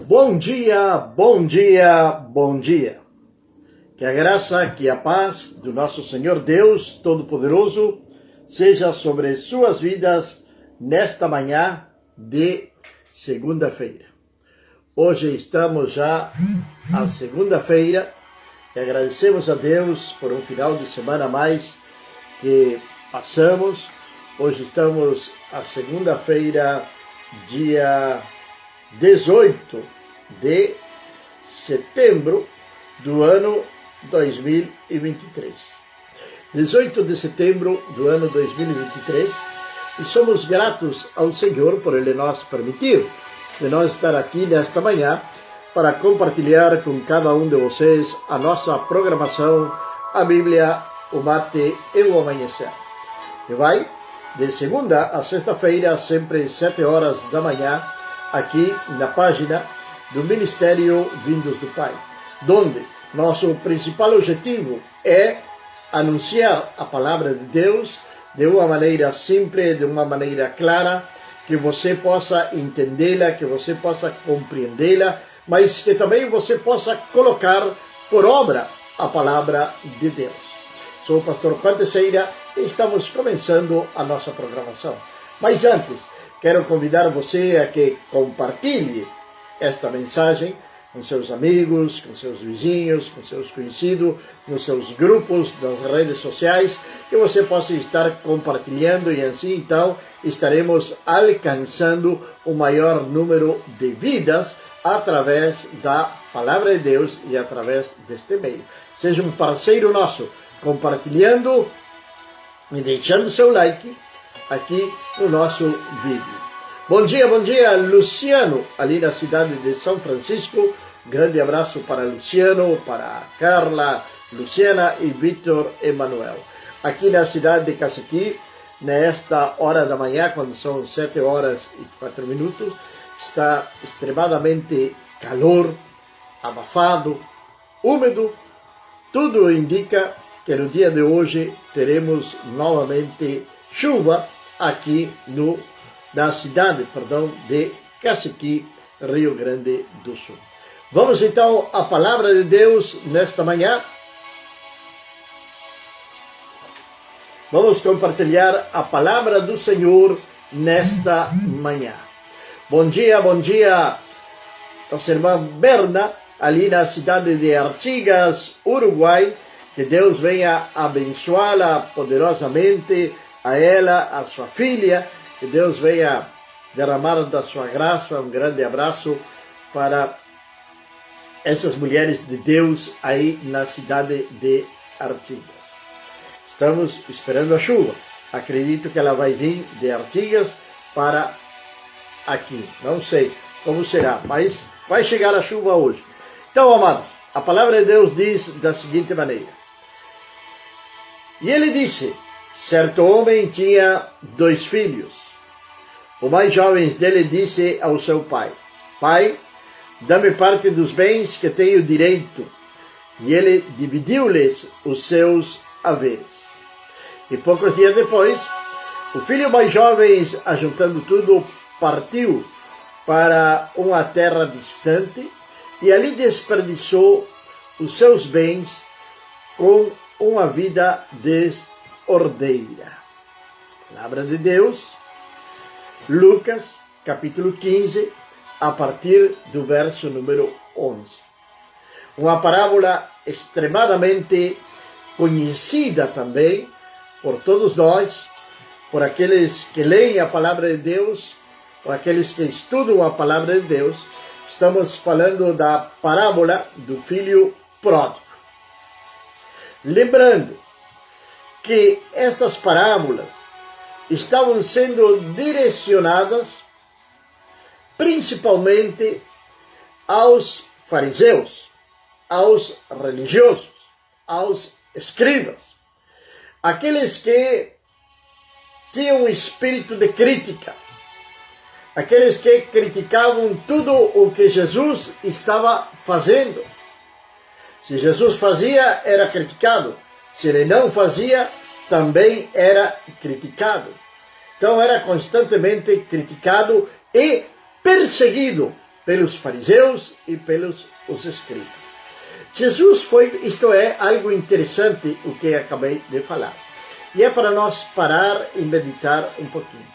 Bom dia, bom dia, bom dia. Que a graça, que a paz do nosso Senhor Deus Todo-Poderoso seja sobre suas vidas nesta manhã de segunda-feira. Hoje estamos já à segunda-feira e agradecemos a Deus por um final de semana a mais que passamos. Hoje estamos à segunda-feira, dia 18 de setembro do ano 2023. 18 de setembro do ano 2023, e somos gratos ao Senhor por Ele nos permitir de nós estar aqui nesta manhã para compartilhar com cada um de vocês a nossa programação, a Bíblia, o mate e o amanhecer. E vai de segunda a sexta-feira, sempre às 7 horas da manhã, aqui na página do Ministério Vindos do Pai, onde nosso principal objetivo é anunciar a palavra de Deus de uma maneira simples, de uma maneira clara, que você possa entendê-la, que você possa compreendê-la, mas que também você possa colocar por obra a palavra de Deus. Sou o pastor Juan Teixeira e estamos começando a nossa programação. Mas antes, quero convidar você a que compartilhe esta mensagem com seus amigos, com seus vizinhos, com seus conhecidos, nos seus grupos, nas redes sociais, que você possa estar compartilhando e assim então estaremos alcançando o maior número de vidas através da Palavra de Deus e através deste meio. Seja um parceiro nosso, compartilhando e deixando seu like aqui no nosso vídeo. Bom dia, Luciano, ali na cidade de São Francisco. Grande abraço para Luciano, para Carla, Luciana e Vitor Emanuel. Aqui na cidade de Cacequi, nesta hora da manhã, quando são 7 horas e 4 minutos, está extremadamente calor, abafado, úmido. Tudo indica que no dia de hoje teremos novamente chuva aqui na cidade de Cacequi, Rio Grande do Sul. Vamos então à palavra de Deus nesta manhã. Vamos compartilhar a palavra do Senhor nesta manhã. Bom dia, nossa irmã Berna, ali na cidade de Artigas, Uruguai. Que Deus venha abençoá-la poderosamente, a ela, a sua filha. Que Deus venha derramar da sua graça. Um grande abraço para essas mulheres de Deus aí na cidade de Artigas. Estamos esperando a chuva. Acredito que ela vai vir de Artigas para aqui. Não sei como será, mas vai chegar a chuva hoje. Então, amados, a palavra de Deus diz da seguinte maneira. E ele disse, certo homem tinha 2 filhos. O mais jovem dele disse ao seu pai, Pai, dá-me parte dos bens que tenho direito. E ele dividiu-lhes os seus haveres. E poucos dias depois, o filho mais jovem, ajuntando tudo, partiu para uma terra distante e ali desperdiçou os seus bens com uma vida desordeira. Palavra de Deus, Lucas, capítulo 15, a partir do verso número 11. Uma parábola extremadamente conhecida também por todos nós, por aqueles que leem a palavra de Deus, por aqueles que estudam a palavra de Deus. Estamos falando da parábola do filho pródigo. Lembrando que estas parábolas estavam sendo direcionadas principalmente aos fariseus, aos religiosos, aos escribas, aqueles que tinham um espírito de crítica, aqueles que criticavam tudo o que Jesus estava fazendo. Se Jesus fazia, era criticado. Se ele não fazia, também era criticado. Então era constantemente criticado e perseguido pelos fariseus e pelos os escribas. Jesus foi, isto é algo interessante o que acabei de falar. E é para nós parar e meditar um pouquinho.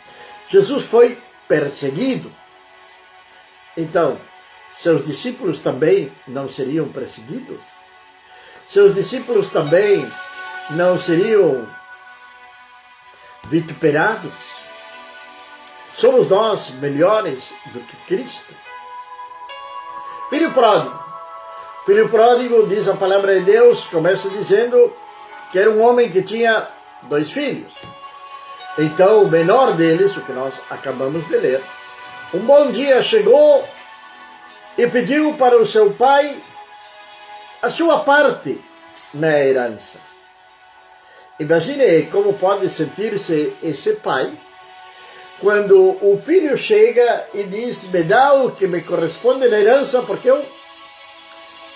Jesus foi perseguido. Então, seus discípulos também não seriam perseguidos? Seus discípulos também não seriam vituperados? Somos nós melhores do que Cristo? Filho pródigo. Filho pródigo, diz a palavra de Deus, começa dizendo que era um homem que tinha 2 filhos. Então, o menor deles, o que nós acabamos de ler, um bom dia chegou e pediu para o seu pai a sua parte na herança. Imagine como pode sentir-se esse pai quando o filho chega e diz: me dá o que me corresponde na herança, porque eu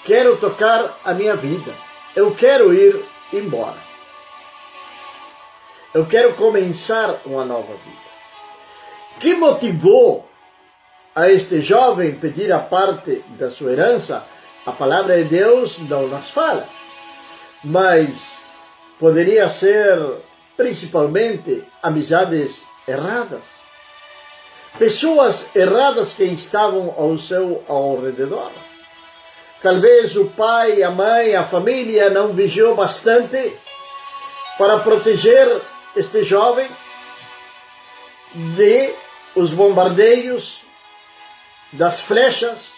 quero tocar a minha vida, eu quero ir embora, eu quero começar uma nova vida. Que motivou a este jovem pedir a parte da sua herança? A palavra de Deus não nos fala, mas poderia ser principalmente amizades erradas, pessoas erradas que estavam ao redor. Talvez o pai, a mãe, a família não vigiou bastante para proteger este jovem de os bombardeios, das flechas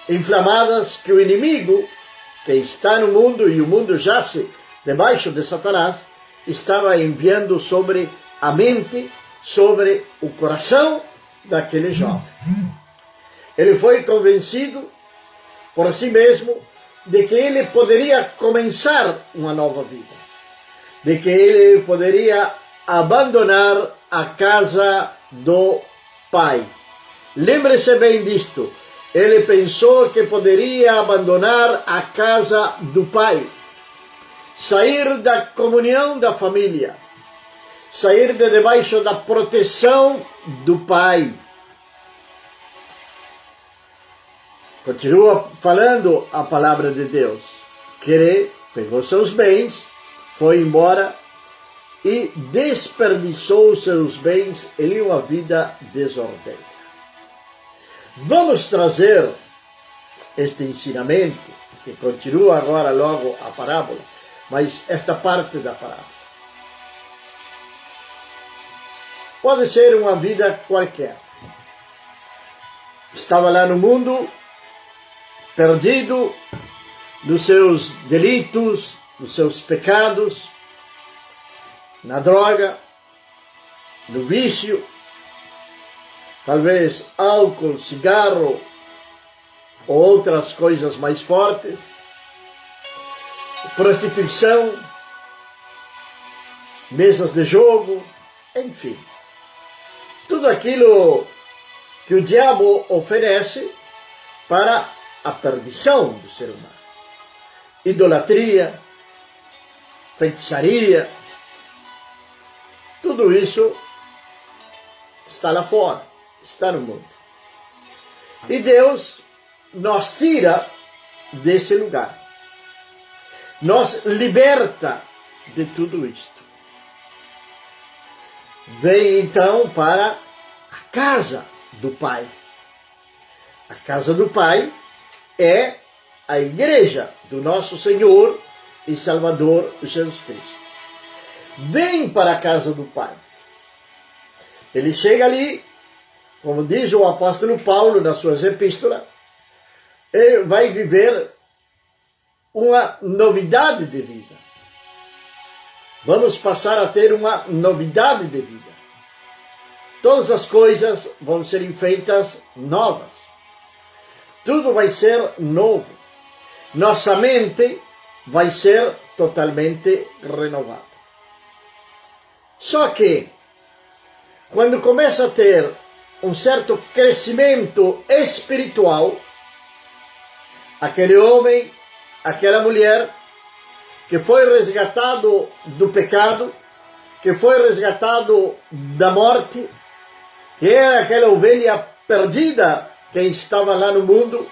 inflamadas que o inimigo, que está no mundo e o mundo jace debaixo de Satanás, estava enviando sobre a mente, sobre o coração daquele jovem. Ele foi convencido por si mesmo de que ele poderia começar uma nova vida, de que ele poderia abandonar a casa do pai. Lembre-se bem disto. Ele pensou que poderia abandonar a casa do pai, sair da comunhão da família, sair de debaixo da proteção do pai. Continua falando a palavra de Deus, que ele pegou seus bens, foi embora e desperdiçou seus bens em uma vida desordeira. Vamos trazer este ensinamento, que continua agora logo a parábola, mas esta parte da parábola. Pode ser uma vida qualquer. Estava lá no mundo, perdido nos seus delitos, nos seus pecados, na droga, no vício, talvez álcool, cigarro ou outras coisas mais fortes, prostituição, mesas de jogo, enfim. Tudo aquilo que o diabo oferece para a perdição do ser humano. Idolatria, feitiçaria, tudo isso está lá fora, está no mundo. E Deus nos tira desse lugar, nos liberta de tudo isto. Vem então para a casa do Pai. A casa do Pai é a igreja do nosso Senhor e Salvador Jesus Cristo. Vem para a casa do Pai. Ele chega ali, como diz o apóstolo Paulo nas suas epístolas, ele vai viver uma novidade de vida. Vamos passar a ter uma novidade de vida. Todas as coisas vão ser feitas novas. Tudo vai ser novo. Nossa mente vai ser totalmente renovada. Só que, quando começa a ter um certo crescimento espiritual, aquele homem, aquela mulher, que foi resgatado do pecado, que foi resgatado da morte, que era aquela ovelha perdida que estava lá no mundo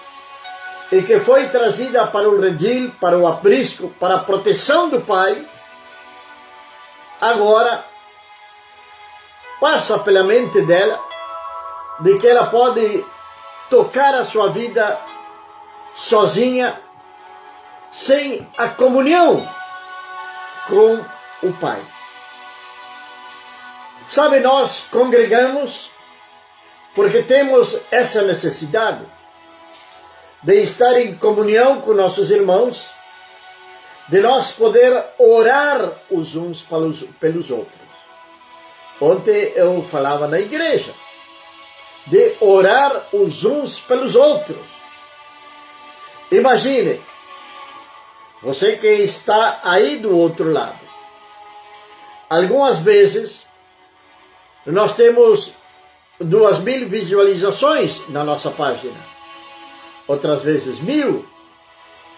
e que foi trazida para o redil, para o aprisco, para a proteção do Pai, agora passa pela mente dela de que ela pode tocar a sua vida sozinha, sem a comunhão com o Pai. Sabe, nós congregamos porque temos essa necessidade de estar em comunhão com nossos irmãos, de nós poder orar os uns pelos outros. Ontem eu falava na igreja de orar os uns pelos outros. Imagine, você que está aí do outro lado. Algumas vezes nós temos 2.000 visualizações na nossa página. Outras vezes 1.000,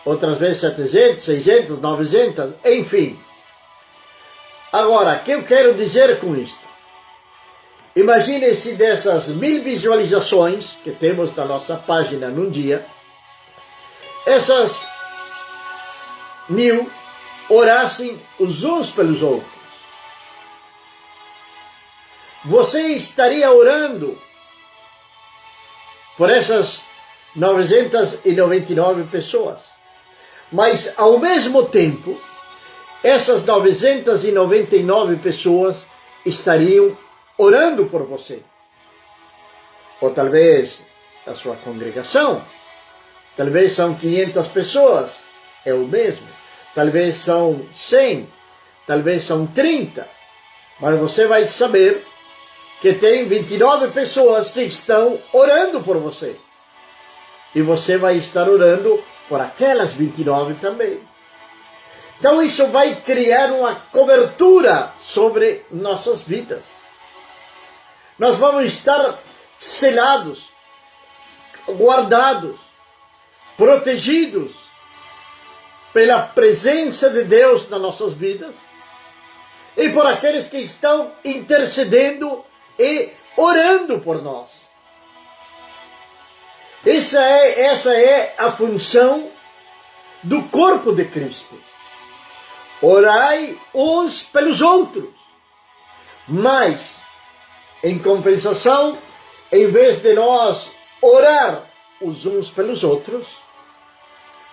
outras vezes 700, 600, 900, enfim. Agora, o que eu quero dizer com isto? Imagine se dessas 1.000 visualizações que temos na nossa página num dia, essas 1.000 orassem os uns pelos outros. Você estaria orando por essas 999 pessoas. Mas, ao mesmo tempo, essas 999 pessoas estariam orando por você. Ou talvez a sua congregação. Talvez são 500 pessoas. É o mesmo. Talvez são 100. Talvez são 30. Mas você vai saber que tem 29 pessoas que estão orando por você. E você vai estar orando por aquelas 29 também. Então isso vai criar uma cobertura sobre nossas vidas. Nós vamos estar selados, guardados, protegidos pela presença de Deus nas nossas vidas e por aqueles que estão intercedendo e orando por nós. Essa é a função do corpo de Cristo. Orai uns pelos outros. Mas, em compensação, em vez de nós orar os uns pelos outros,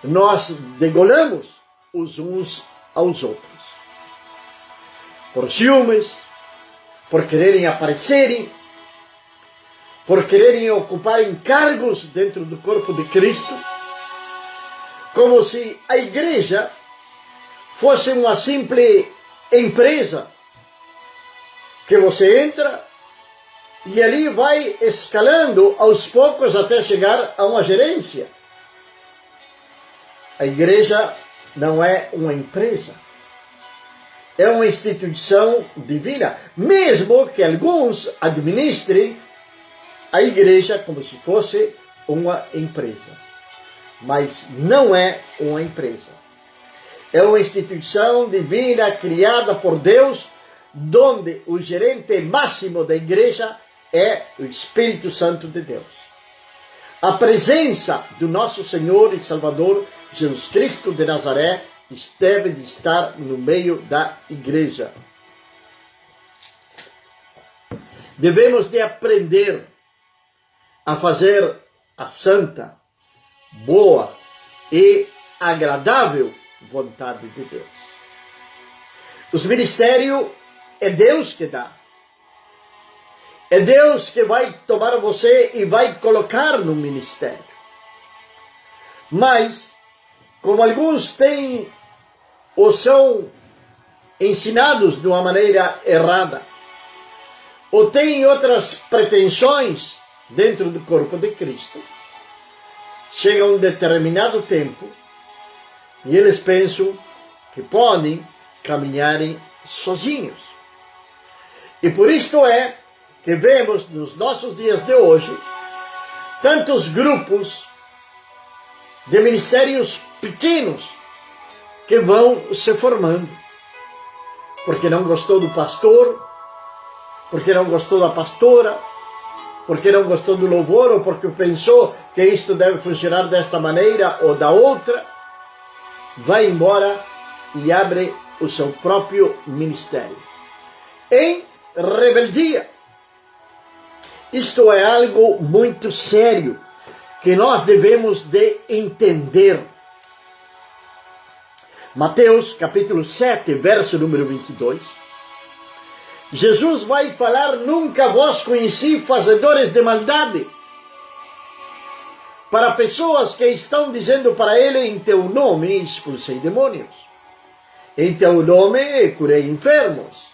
nós degolamos os uns aos outros. Por ciúmes, por quererem aparecerem, por quererem ocuparem cargos dentro do corpo de Cristo, como se a igreja fosse uma simples empresa que você entra e ali vai escalando aos poucos até chegar a uma gerência. A igreja não é uma empresa. É uma instituição divina, mesmo que alguns administrem a igreja como se fosse uma empresa. Mas não é uma empresa. É uma instituição divina criada por Deus, onde o gerente máximo da igreja é o Espírito Santo de Deus. A presença do nosso Senhor e Salvador Jesus Cristo de Nazaré deve de estar no meio da igreja. Devemos de aprender a fazer a santa, boa e agradável vontade de Deus. Os ministérios é Deus que dá. É Deus que vai tomar você e vai colocar no ministério. Mas, como alguns têm ou são ensinados de uma maneira errada, ou têm outras pretensões dentro do corpo de Cristo, chega um determinado tempo e eles pensam que podem caminharem sozinhos. E por isto é que vemos nos nossos dias de hoje tantos grupos de ministérios pequenos que vão se formando, porque não gostou do pastor, porque não gostou da pastora, porque não gostou do louvor ou porque pensou que isto deve funcionar desta maneira ou da outra, vai embora e abre o seu próprio ministério em rebeldia. Isto é algo muito sério que nós devemos de entender. Mateus capítulo 7, verso número 22. Jesus vai falar: nunca vos conheci, fazedores de maldade. Para pessoas que estão dizendo para ele: em teu nome expulsei demônios, em teu nome curei enfermos,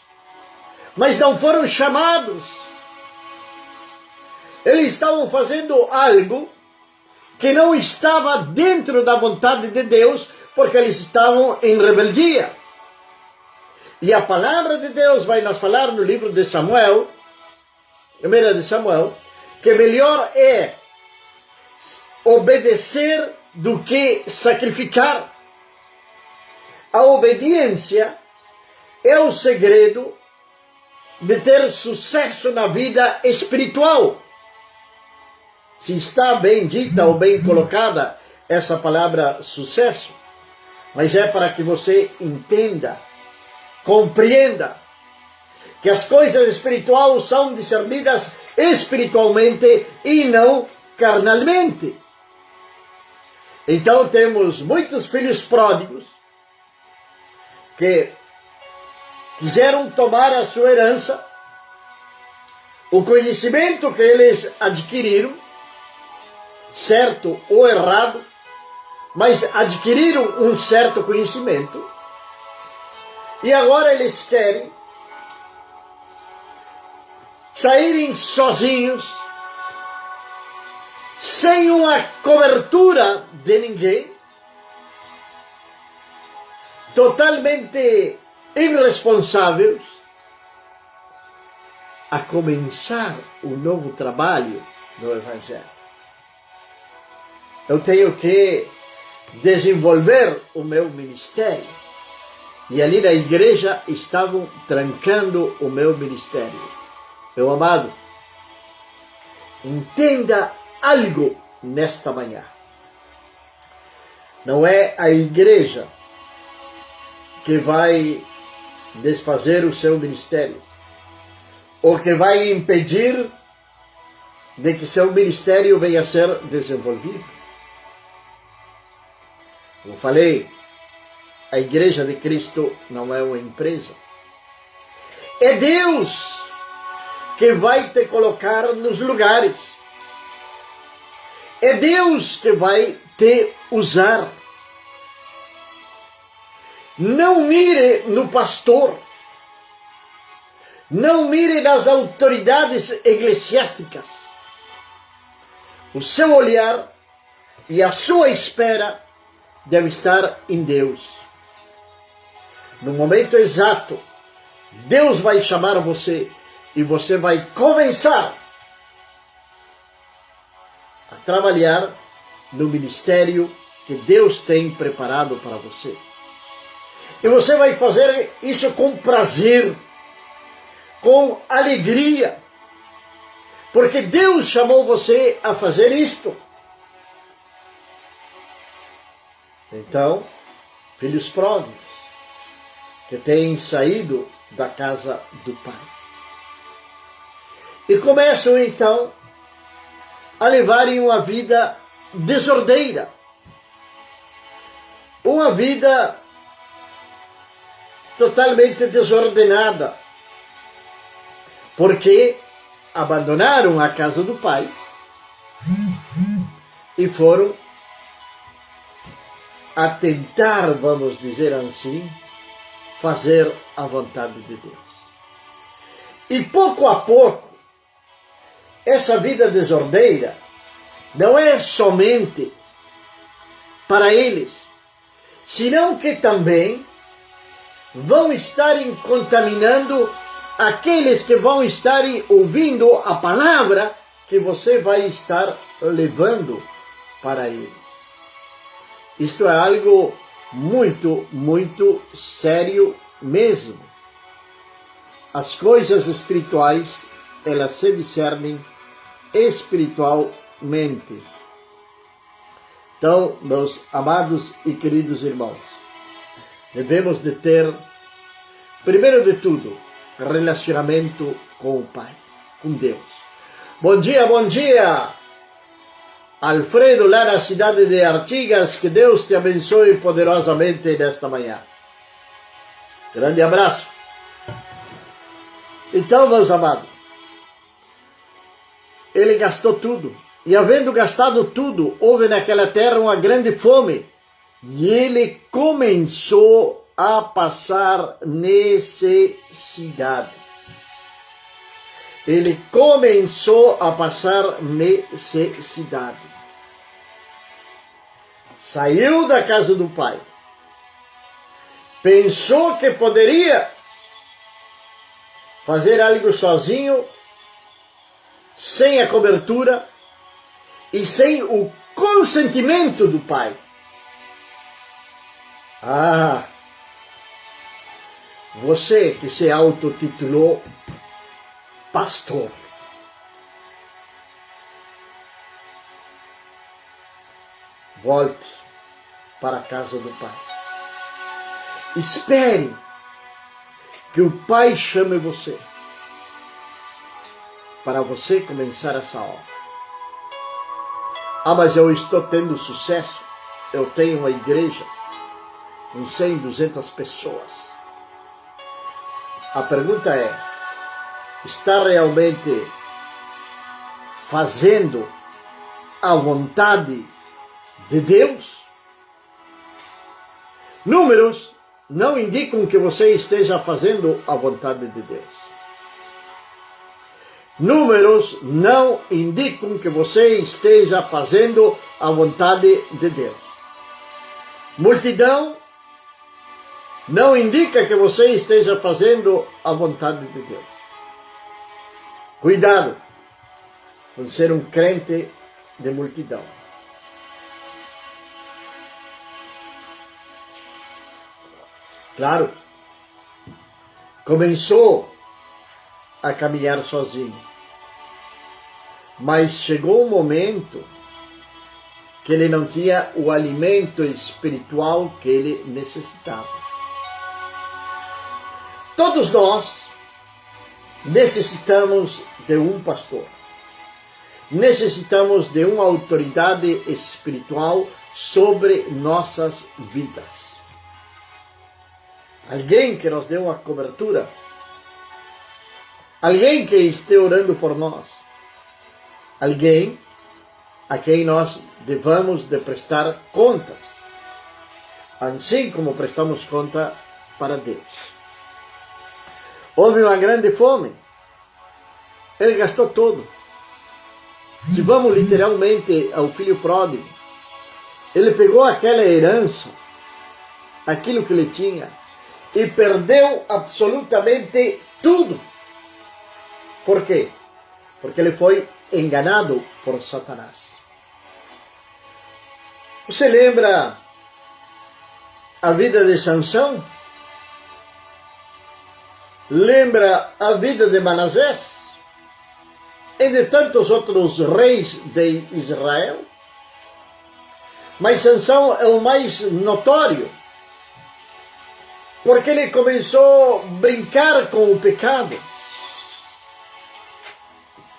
mas não foram chamados. Eles estavam fazendo algo que não estava dentro da vontade de Deus, porque eles estavam em rebeldia. E a palavra de Deus vai nos falar no livro de Samuel, 1 de Samuel, que melhor é obedecer do que sacrificar. A obediência é o segredo de ter sucesso na vida espiritual. Se está bem dita ou bem colocada essa palavra sucesso, mas é para que você entenda, compreenda que as coisas espirituais são discernidas espiritualmente e não carnalmente. Então temos muitos filhos pródigos que quiseram tomar a sua herança, o conhecimento que eles adquiriram, certo ou errado, mas adquiriram um certo conhecimento, e agora eles querem saírem sozinhos, sem uma cobertura de ninguém, totalmente irresponsáveis, a começar um novo trabalho no Evangelho. Eu tenho que desenvolver o meu ministério. E ali na igreja estavam trancando o meu ministério. Meu amado, entenda algo nesta manhã. Não é a igreja que vai desfazer o seu ministério, ou que vai impedir de que seu ministério venha a ser desenvolvido. Como falei, a igreja de Cristo não é uma empresa. É Deus que vai te colocar nos lugares. É Deus que vai te usar. Não mire no pastor. Não mire nas autoridades eclesiásticas. O seu olhar e a sua espera deve estar em Deus. No momento exato, Deus vai chamar você e você vai começar a trabalhar no ministério que Deus tem preparado para você. E você vai fazer isso com prazer, com alegria, porque Deus chamou você a fazer isto. Então, filhos pródigos, que têm saído da casa do Pai, e começam então a levarem uma vida desordeira, uma vida totalmente desordenada, porque abandonaram a casa do Pai e foram a tentar, vamos dizer assim, fazer a vontade de Deus. E pouco a pouco, essa vida desordeira não é somente para eles, senão que também vão estar contaminando aqueles que vão estar ouvindo a palavra que você vai estar levando para eles. Isto é algo muito, muito sério mesmo. As coisas espirituais, elas se discernem espiritualmente. Então, meus amados e queridos irmãos, devemos de ter, primeiro de tudo, relacionamento com o Pai, com Deus. Bom dia, Alfredo, lá na cidade de Artigas, que Deus te abençoe poderosamente nesta manhã. Grande abraço. Então, meus amados, ele gastou tudo. E havendo gastado tudo, houve naquela terra uma grande fome. E ele começou a passar necessidade. Ele começou a passar necessidade. Saiu da casa do pai. Pensou que poderia fazer algo sozinho, sem a cobertura e sem o consentimento do pai. Você que se autotitulou pastor, volte para a casa do pai. Espere que o pai chame você para você começar essa obra. Mas eu estou tendo sucesso. Eu tenho uma igreja com 100, 200 pessoas. A pergunta é: está realmente fazendo a vontade de Deus? Números não indicam que você esteja fazendo a vontade de Deus. Números não indicam que você esteja fazendo a vontade de Deus. Multidão não indica que você esteja fazendo a vontade de Deus. Cuidado com ser um crente de multidão. Claro, começou a caminhar sozinho, mas chegou um momento que ele não tinha o alimento espiritual que ele necessitava. Todos nós necessitamos de um pastor, necessitamos de uma autoridade espiritual sobre nossas vidas. Alguém que nos dê uma cobertura, alguém que esteja orando por nós, alguém a quem nós devamos de prestar contas, assim como prestamos conta para Deus. Houve uma grande fome, ele gastou tudo. Se vamos literalmente ao filho pródigo, ele pegou aquela herança, aquilo que ele tinha, e perdeu absolutamente tudo. Por quê? Porque ele foi enganado por Satanás. Você lembra a vida de Sansão? Lembra a vida de Manassés? E de tantos outros reis de Israel? Mas Sansão é o mais notório, porque ele começou a brincar com o pecado.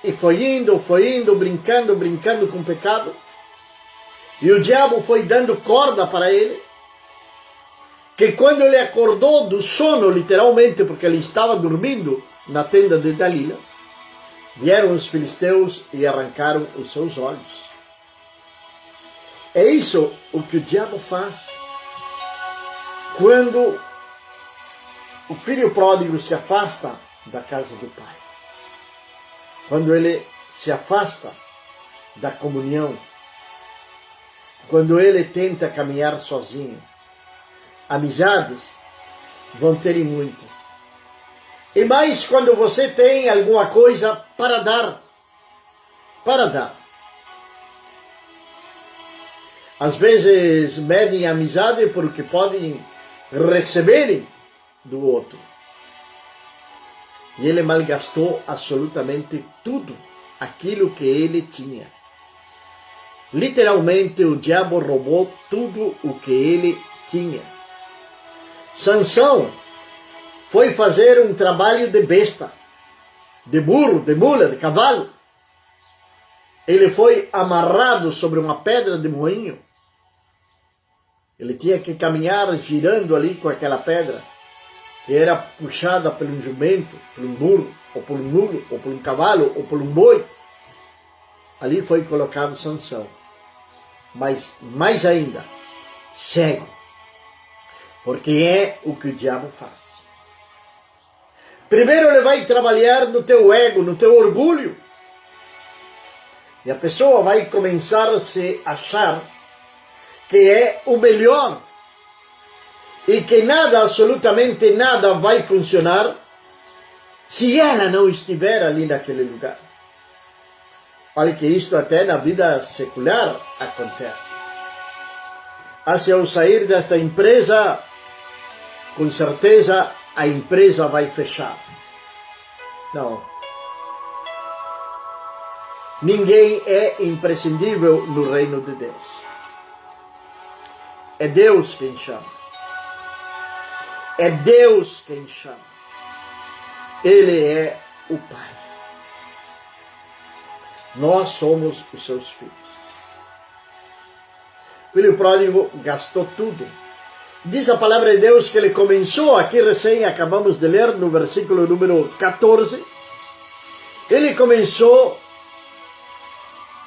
E foi indo, brincando com o pecado. E o diabo foi dando corda para ele, que quando ele acordou do sono, literalmente, porque ele estava dormindo na tenda de Dalila, vieram os filisteus e arrancaram os seus olhos. É isso o que o diabo faz quando o filho pródigo se afasta da casa do pai. Quando ele se afasta da comunhão, quando ele tenta caminhar sozinho, amizades vão ter muitas. E mais quando você tem alguma coisa para dar. Às vezes medem a amizade porque podem receber do outro. E ele malgastou absolutamente tudo aquilo que ele tinha. Literalmente, o diabo roubou tudo o que ele tinha. Sansão foi fazer um trabalho de besta, de burro, de mula, de cavalo. Ele foi amarrado sobre uma pedra de moinho. Ele tinha que caminhar girando ali com aquela pedra, que era puxada por um jumento, por um burro, ou por um mulo, ou por um cavalo, ou por um boi. Ali foi colocado Sansão. Mas mais ainda, cego. Porque é o que o diabo faz. Primeiro ele vai trabalhar no teu ego, no teu orgulho. E a pessoa vai começar a se achar que é o melhor. E que nada, absolutamente nada vai funcionar se ela não estiver ali naquele lugar. Olha que isto até na vida secular acontece. Se eu sair desta empresa, com certeza a empresa vai fechar. Não. Ninguém é imprescindível no reino de Deus. É Deus quem chama. É Deus quem chama. Ele é o Pai. Nós somos os seus filhos. O filho pródigo gastou tudo. Diz a palavra de Deus que ele começou, aqui recém acabamos de ler no versículo número 14, ele começou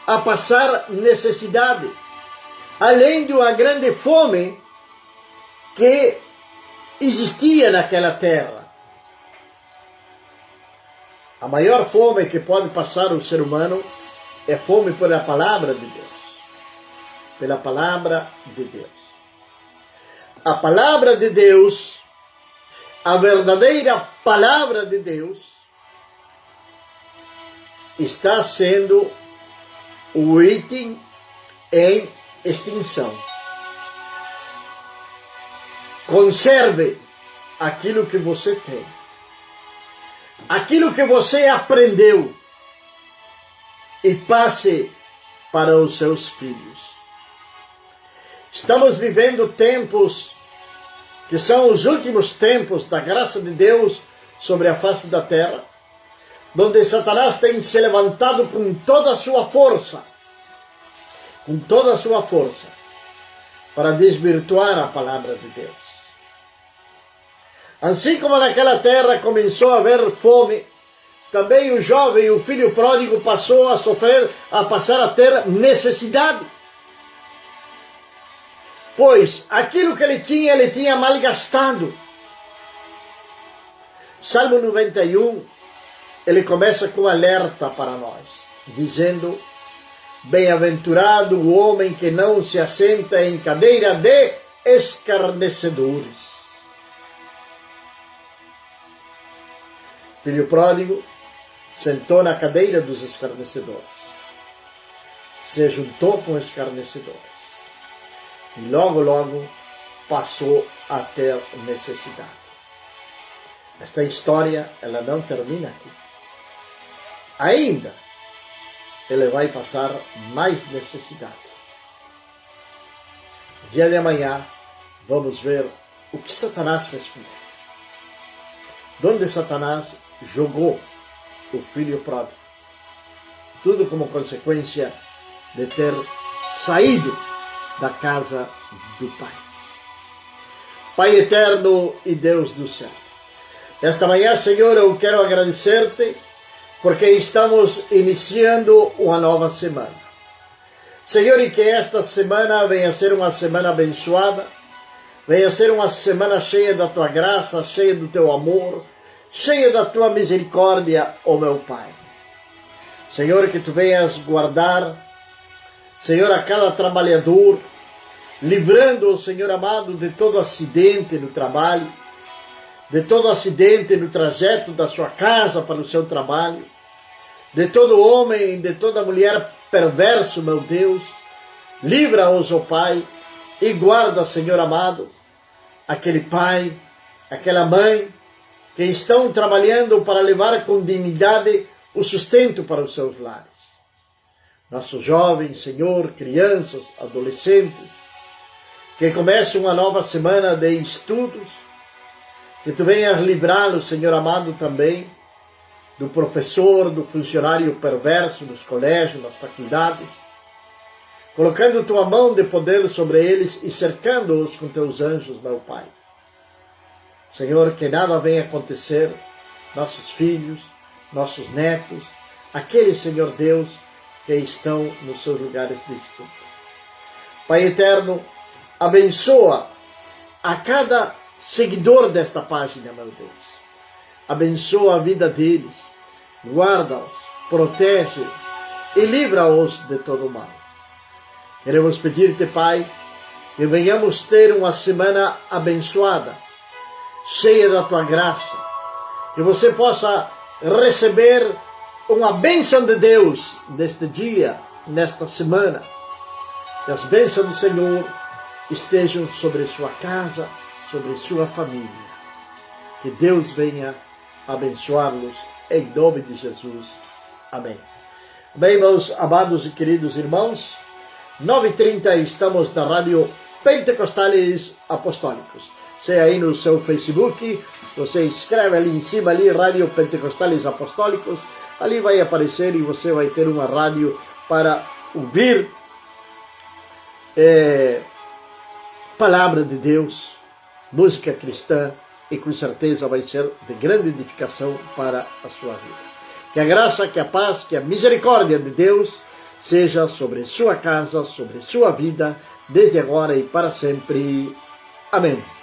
a passar necessidade, além de uma grande fome que existia naquela terra. A maior fome que pode passar o ser humano é fome pela palavra de Deus. Pela palavra de Deus. A palavra de Deus, a verdadeira palavra de Deus, está sendo o item em extinção. Conserve aquilo que você tem. Aquilo que você aprendeu e passe para os seus filhos. Estamos vivendo tempos que são os últimos tempos da graça de Deus sobre a face da terra, onde Satanás tem se levantado com toda a sua força, para desvirtuar a palavra de Deus. Assim como naquela terra começou a haver fome, também o jovem, o filho pródigo, passou a sofrer, a passar a ter necessidade. Pois aquilo que ele tinha malgastado. Salmo 91, ele começa com um alerta para nós, dizendo: bem-aventurado o homem que não se assenta em cadeira de escarnecedores. Filho pródigo sentou na cadeira dos escarnecedores, se juntou com escarnecedores e logo passou a ter necessidade. Esta história, ela não termina aqui. Ainda ele vai passar mais necessidade. Dia de amanhã vamos ver o que Satanás fez com ele. Donde Satanás jogou o filho pródigo. Tudo como consequência de ter saído da casa do Pai. Pai eterno e Deus do céu. Esta manhã, Senhor, eu quero agradecer-te porque estamos iniciando uma nova semana. Senhor, e que esta semana venha a ser uma semana abençoada, venha a ser uma semana cheia da tua graça, cheia do teu amor, cheia da tua misericórdia, ó meu Pai. Senhor, que tu venhas guardar, Senhor, a cada trabalhador, livrando-o, Senhor amado, de todo acidente no trabalho, de todo acidente no trajeto da sua casa para o seu trabalho, de todo homem, de toda mulher perverso, meu Deus, livra-os, ó Pai, e guarda, Senhor amado, aquele pai, aquela mãe, que estão trabalhando para levar com dignidade o sustento para os seus lares. Nossos jovens, Senhor, crianças, adolescentes, que começam uma nova semana de estudos, que Tu venhas livrá-los, Senhor amado, também do professor, do funcionário perverso nos colégios, nas faculdades, colocando Tua mão de poder sobre eles e cercando-os com Teus anjos, meu Pai. Senhor, que nada venha acontecer, nossos filhos, nossos netos, aqueles, Senhor Deus, que estão nos seus lugares de estudo. Pai eterno, abençoa a cada seguidor desta página, meu Deus. Abençoa a vida deles, guarda-os, protege e livra-os de todo o mal. Queremos pedir-te, Pai, que venhamos ter uma semana abençoada, cheia da Tua graça, que você possa receber uma bênção de Deus neste dia, nesta semana. Que as bênçãos do Senhor estejam sobre sua casa, sobre sua família. Que Deus venha abençoá-los em nome de Jesus. Amém. Bem, meus amados e queridos irmãos, 9h30 estamos na Rádio Pentecostais Apostólicos. Você aí no seu Facebook, você escreve ali em cima, ali, Rádio Pentecostais Apostólicos, ali vai aparecer e você vai ter uma rádio para ouvir palavra de Deus, música cristã, e com certeza vai ser de grande edificação para a sua vida. Que a graça, que a paz, que a misericórdia de Deus seja sobre sua casa, sobre sua vida, desde agora e para sempre. Amém.